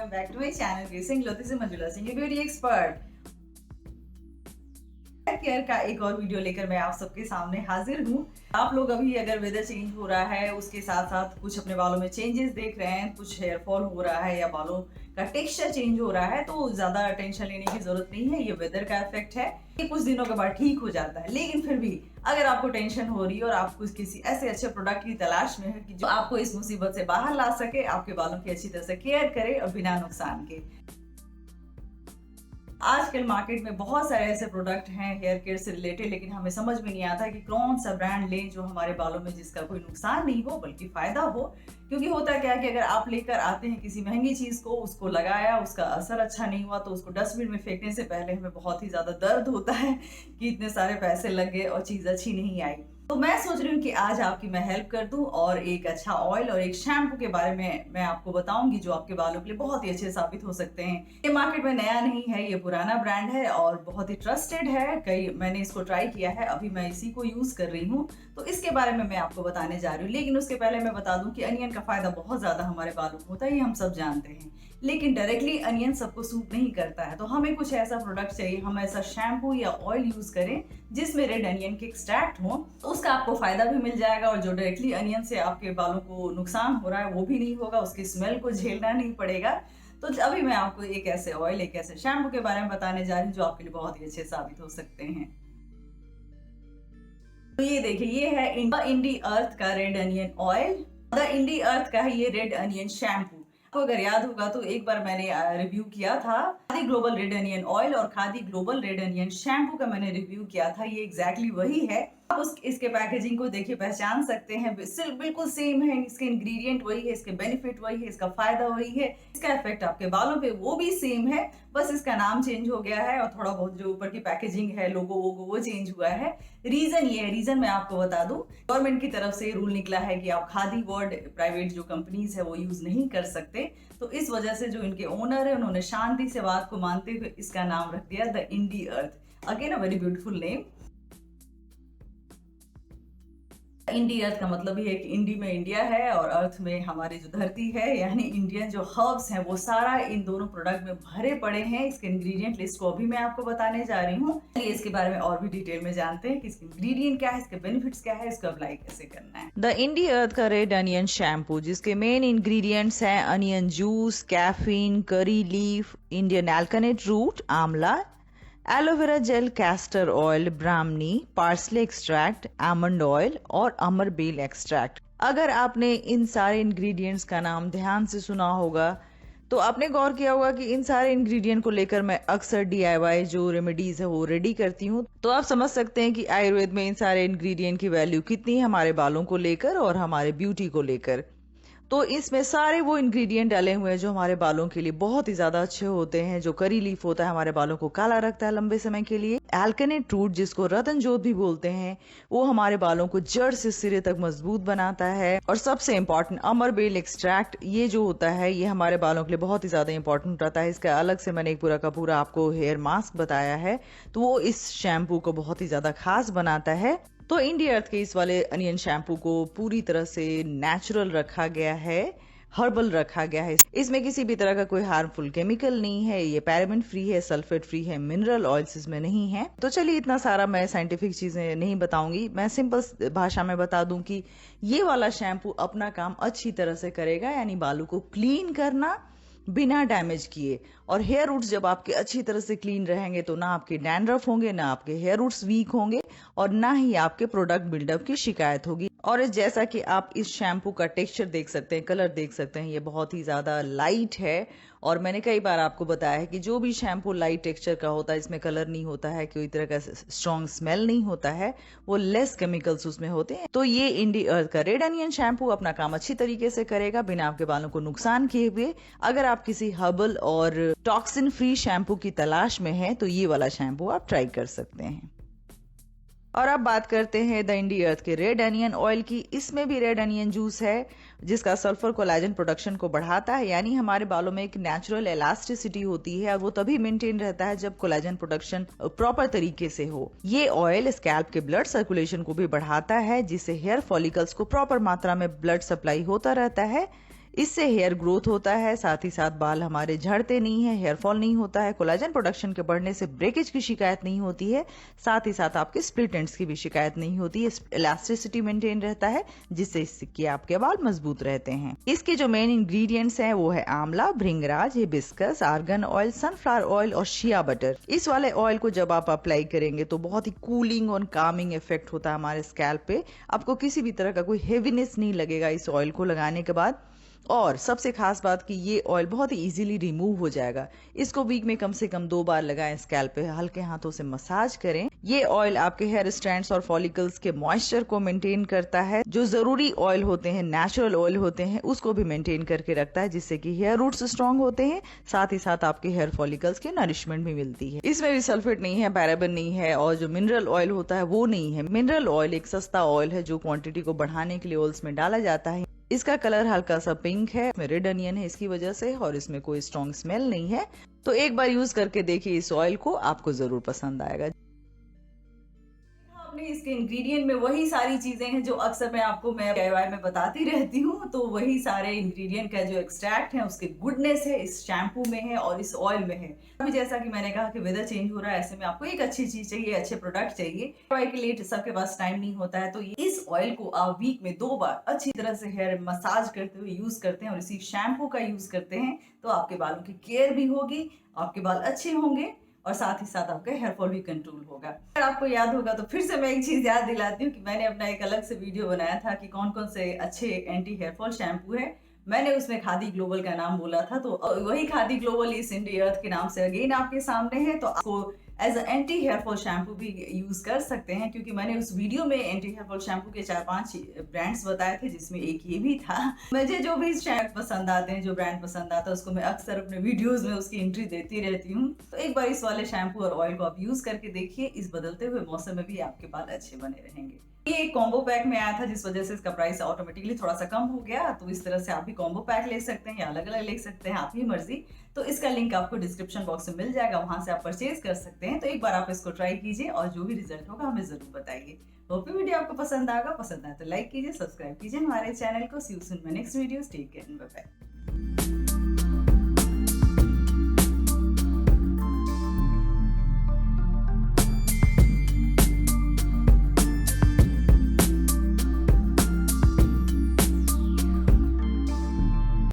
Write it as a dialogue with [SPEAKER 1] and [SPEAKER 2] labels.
[SPEAKER 1] Welcome back to my channel gracing glowthy से Manjula Singh beauty expert. Care का एक और वीडियो लेकर मैं आप सबके सामने हाजिर हूँ। आप लोग अभी अगर वेदर चेंज हो रहा है उसके साथ साथ कुछ अपने बालों में चेंजेस देख रहे हैं, कुछ हेयर फॉल हो रहा है या बालों का टेक्सचर चेंज हो रहा है, तो ज्यादा टेंशन लेने की जरूरत नहीं है। ये वेदर का इफेक्ट है, ये कुछ दिनों के बाद ठीक हो जाता है। लेकिन फिर भी अगर आपको टेंशन हो रही है और आपको किसी ऐसे अच्छे प्रोडक्ट की तलाश में है कि जो आपको इस मुसीबत से बाहर ला सके, आपके बालों की अच्छी तरह से केयर करे और बिना नुकसान के। आजकल मार्केट में बहुत सारे ऐसे प्रोडक्ट हैं हेयर केयर से रिलेटेड, लेकिन हमें समझ में नहीं आता कि कौन सा ब्रांड लें जो हमारे बालों में जिसका कोई नुकसान नहीं हो बल्कि फायदा हो। क्योंकि होता क्या है कि अगर आप लेकर आते हैं किसी महंगी चीज को, उसको लगाया, उसका असर अच्छा नहीं हुआ, तो उसको डस्टबिन में फेंकने से पहले हमें बहुत ही ज्यादा दर्द होता है कि इतने सारे पैसे लग गए और चीज अच्छी नहीं आई। तो मैं सोच रही हूँ कि आज आपकी मैं हेल्प कर दूं और एक अच्छा ऑयल और एक शैम्पू के बारे में मैं आपको बताऊंगी जो आपके बालों के लिए बहुत ही अच्छे साबित हो सकते हैं। ये मार्केट में नया नहीं है, ये पुराना ब्रांड है और बहुत ही ट्रस्टेड है। मैंने इसको ट्राई किया है, अभी मैं इसी को यूज कर रही हूँ, तो इसके बारे में मैं आपको बताने जा रही हूँ। लेकिन उसके पहले मैं बता दूं कि अनियन का फायदा बहुत ज्यादा हमारे बालों को होता है, ये हम सब जानते हैं। लेकिन डायरेक्टली अनियन सबको सूट नहीं करता है, तो हमें कुछ ऐसा प्रोडक्ट चाहिए, हम ऐसा शैम्पू या ऑयल यूज करें जिसमें रेड अनियन के एक्सट्रैक्ट हो, तो उसका आपको फायदा भी मिल जाएगा और जो डायरेक्टली अनियन से आपके बालों को नुकसान हो रहा है वो भी नहीं होगा, उसकी स्मेल को झेलना नहीं पड़ेगा। तो अभी मैं आपको एक ऐसे ऑयल, एक ऐसे शैम्पू के बारे में बताने जा रही हूँ जो आपके लिए बहुत ही अच्छे साबित हो सकते हैं। तो ये देखिए, ये है इंडी अर्थ का red onion oil, the Indie Earth का है ये रेड अनियन शैम्पू। आपको अगर याद होगा तो एक बार मैंने रिव्यू किया था Khadi global red onion oil और Khadi global red onion shampoo का मैंने रिव्यू किया था। ये एग्जैक्टली वही है। आप इसके पैकेजिंग को देखिए, पहचान सकते हैं, बिल्कुल सेम है। इसके इंग्रेडिएंट वही है, इसके बेनिफिट वही है, इसका फायदा वही है, इसका इफेक्ट आपके बालों पे वो भी सेम है, बस इसका नाम चेंज हो गया है और थोड़ा बहुत जो ऊपर की पैकेजिंग है, लोगो वो चेंज हुआ है। रीजन ये है, रीजन मैं आपको बता दूं, गवर्नमेंट की तरफ से रूल निकला है कि आप खादी वर्ड प्राइवेट जो कंपनीज है वो यूज नहीं कर सकते। तो इस वजह से जो इनके ओनर है उन्होंने शांति से बात को मानते हुए इसका नाम रख दिया the Indie Earth. Again a very beautiful name. Indie Earth का मतलब ये है कि इंडी में इंडिया है और अर्थ में हमारी जो धरती है, यानी इंडियन जो हर्ब्स हैं वो सारा इन दोनों प्रोडक्ट में भरे पड़े हैं। इसके इंग्रेडिएंट लिस्ट को अभी मैं आपको बताने जा रही हूँ। चलिए इसके बारे में और भी डिटेल में जानते हैं कि इसके इंग्रेडिएंट क्या है, इसके बेनिफिट्स क्या है, इसको अप्लाई कैसे करना है।
[SPEAKER 2] द इंडी अर्थ का रेड अनियन शैम्पू, जिसके मेन इंग्रेडिएंट्स हैं onion juice, caffeine, curry leaf, Indian alkanet root, amla, aloe vera gel, castor oil, brahmi, parsley extract, almond oil और अमर बेल एक्सट्रैक्ट। अगर आपने इन सारे इंग्रेडिएंट्स का नाम ध्यान से सुना होगा तो आपने गौर किया होगा कि इन सारे इंग्रेडिएंट को लेकर मैं अक्सर DIY जो रेमेडीज है वो रेडी करती हूँ। तो आप समझ सकते हैं कि आयुर्वेद में इन सारे इंग्रेडिएंट की वैल्यू कितनी है हमारे बालों को लेकर और हमारे ब्यूटी को लेकर। तो इसमें सारे वो इंग्रेडिएंट डाले हुए हैं जो हमारे बालों के लिए बहुत ही ज्यादा अच्छे होते हैं। जो करी लीफ होता है हमारे बालों को काला रखता है लंबे समय के लिए। एल्कनेट रूट, जिसको रतन जोत भी बोलते हैं, वो हमारे बालों को जड़ से सिरे तक मजबूत बनाता है। और सबसे इम्पोर्टेंट अमर बेल एक्सट्रैक्ट, ये जो होता है ये हमारे बालों के लिए बहुत ही ज्यादा इंपॉर्टेंट रहता है। इसका अलग से मैंने एक पूरा का पूरा आपको हेयर मास्क बताया है, तो वो इस शैम्पू को बहुत ही ज्यादा खास बनाता है। तो इंडी अर्थ के इस वाले अनियन शैम्पू को पूरी तरह से नेचुरल रखा गया है, हर्बल रखा गया है। इसमें किसी भी तरह का कोई हार्मफुल केमिकल नहीं है, ये पैराबेन फ्री है, सल्फेट फ्री है, मिनरल ऑयल्स इसमें नहीं है। तो चलिए इतना सारा मैं साइंटिफिक चीजें नहीं बताऊंगी, मैं सिंपल भाषा में बता दूं कि ये वाला शैम्पू अपना काम अच्छी तरह से करेगा, यानी बालों को क्लीन करना बिना डैमेज किए। और हेयर रूट्स जब आपके अच्छी तरह से क्लीन रहेंगे तो ना आपके डैंड्रफ होंगे, ना आपके हेयर रूट्स वीक होंगे और ना ही आपके प्रोडक्ट बिल्डअप की शिकायत होगी। और जैसा कि आप इस शैम्पू का टेक्सचर देख सकते हैं, कलर देख सकते हैं, ये बहुत ही ज्यादा लाइट है। और मैंने कई बार आपको बताया है कि जो भी शैम्पू लाइट टेक्सचर का होता है, इसमें कलर नहीं होता है, कोई तरह का स्ट्रॉन्ग स्मेल नहीं होता है, वो लेस केमिकल्स उसमें होते हैं। तो ये इंडी अर्थ का रेड अनियन शैम्पू अपना काम अच्छी तरीके से करेगा बिना आपके बालों को नुकसान किए हुए। अगर आप किसी हर्बल और टॉक्सिन फ्री शैम्पू की तलाश में हैं तो ये वाला शैम्पू आप ट्राई कर सकते हैं। और अब बात करते हैं द इंडी अर्थ के रेड अनियन ऑयल की। इसमें भी रेड अनियन जूस है जिसका सल्फर कोलेजन प्रोडक्शन को बढ़ाता है, यानी हमारे बालों में एक नेचुरल इलास्टिसिटी होती है और वो तभी मेंटेन रहता है जब कोलेजन प्रोडक्शन प्रॉपर तरीके से हो। ये ऑयल स्कैल्प के ब्लड सर्कुलेशन को भी बढ़ाता है, जिससे हेयर फॉलिकल्स को प्रॉपर मात्रा में ब्लड सप्लाई होता रहता है। इससे हेयर ग्रोथ होता है, साथ ही साथ बाल हमारे झड़ते नहीं है, हेयर फॉल नहीं होता है, कोलाजन प्रोडक्शन के बढ़ने से ब्रेकेज की शिकायत नहीं होती है, साथ ही साथ आपके स्प्लिट एंड्स की भी शिकायत नहीं होती है, इलास्टिसिटी मेंटेन रहता है जिससे इसके आपके बाल मजबूत रहते हैं। इसके जो मेन इंग्रेडिएंट्स हैं वो है amla, bhringraj, hibiscus, argan oil, sunflower oil और शिया बटर। इस वाले ऑयल को जब आप अप्लाई करेंगे तो बहुत ही कूलिंग और कामिंग इफेक्ट होता है हमारे स्कैल्प पे। आपको किसी भी तरह का कोई हेवीनेस नहीं लगेगा इस ऑयल को लगाने के बाद। और सबसे खास बात कि ये ऑयल बहुत ही इजीली रिमूव हो जाएगा। इसको वीक में कम से कम 2 बार लगाएं, स्कैल्प पे हल्के हाथों से मसाज करें। ये ऑयल आपके हेयर स्ट्रैंड्स और फॉलिकल्स के मॉइस्चर को मेंटेन करता है। जो जरूरी ऑयल होते हैं, नेचुरल ऑयल होते हैं, उसको भी मेंटेन करके रखता है जिससे कि हेयर रूट्स स्ट्रांग होते हैं, साथ ही साथ आपके हेयर फॉलिकल्स के नरिशमेंट भी मिलती है। इसमें भी सल्फेट नहीं है, पैराबेन नहीं है और जो मिनरल ऑयल होता है वो नहीं है। मिनरल ऑयल एक सस्ता ऑयल है जो क्वांटिटी को बढ़ाने के लिए ऑयल्स में डाला जाता है। इसका कलर हल्का सा पिंक है, इसमें रेड अनियन है इसकी वजह से, और इसमें कोई स्ट्रॉन्ग स्मेल नहीं है। तो एक बार यूज करके देखिए इस ऑयल को, आपको जरूर पसंद आएगा।
[SPEAKER 1] आपने इसके इंग्रेडिएंट में वही सारी चीजें हैं जो अक्सर मैं DIY में बताती रहती हूँ। तो वही सारे इंग्रेडिएंट का जो एक्सट्रैक्ट है उसके गुडनेस है इस शैम्पू में है और इस ऑयल में है। अभी जैसा कि मैंने कहा कि वेदर चेंज हो रहा है, ऐसे में आपको एक अच्छी चीज चाहिए, अच्छे प्रोडक्ट चाहिए। DIY के लिए सबके पास टाइम नहीं होता है, तो इस ऑयल को आप वीक में 2 बार अच्छी तरह से हेयर मसाज करते हुए यूज करते हैं और इसी शैम्पू का यूज करते हैं तो आपके बालों की केयर भी होगी, आपके बाल अच्छे होंगे और साथ ही साथ आपका हेयर फॉल भी कंट्रोल होगा। अगर आपको याद होगा तो फिर से मैं एक चीज याद दिलाती हूँ कि मैंने अपना एक अलग से वीडियो बनाया था कि कौन कौन से अच्छे एंटी हेयर फॉल शैम्पू है। मैंने उसमें खादी ग्लोबल का नाम बोला था, तो वही खादी ग्लोबल इस इंडी अर्थ के नाम से अगेन आपके सामने है। तो आपको as anti hair fall shampoo भी यूज कर सकते हैं, क्योंकि मैंने उस वीडियो में एंटी हेयर फॉल शैम्पू के 4-5 ब्रांड्स बताए थे जिसमें एक ये भी था। मुझे जो भी शैम्पू पसंद आते हैं, जो ब्रांड पसंद आता है, उसको मैं अक्सर अपने वीडियोस में उसकी एंट्री देती रहती हूँ। तो एक बार इस वाले शैम्पू और ऑयल को आप यूज करके देखिए, इस बदलते हुए मौसम में भी आपके बाल अच्छे बने रहेंगे। ये एक कॉम्बो पैक में आया था जिस वजह से इसका प्राइस ऑटोमेटिकली थोड़ा सा कम हो गया। तो इस तरह से आप भी कॉम्बो पैक ले सकते हैं या अलग अलग ले सकते हैं, आपकी मर्जी। तो इसका लिंक आपको डिस्क्रिप्शन बॉक्स में मिल जाएगा, वहां से आप परचेज कर सकते हैं। तो एक बार आप इसको ट्राई कीजिए और जो भी रिजल्ट होगा हमें जरूर बताइए। होप वीडियो आपको पसंद आएगा, पसंद आए तो लाइक कीजिए, सब्सक्राइब कीजिए हमारे चैनल को। See you soon my next video, take care, bye bye.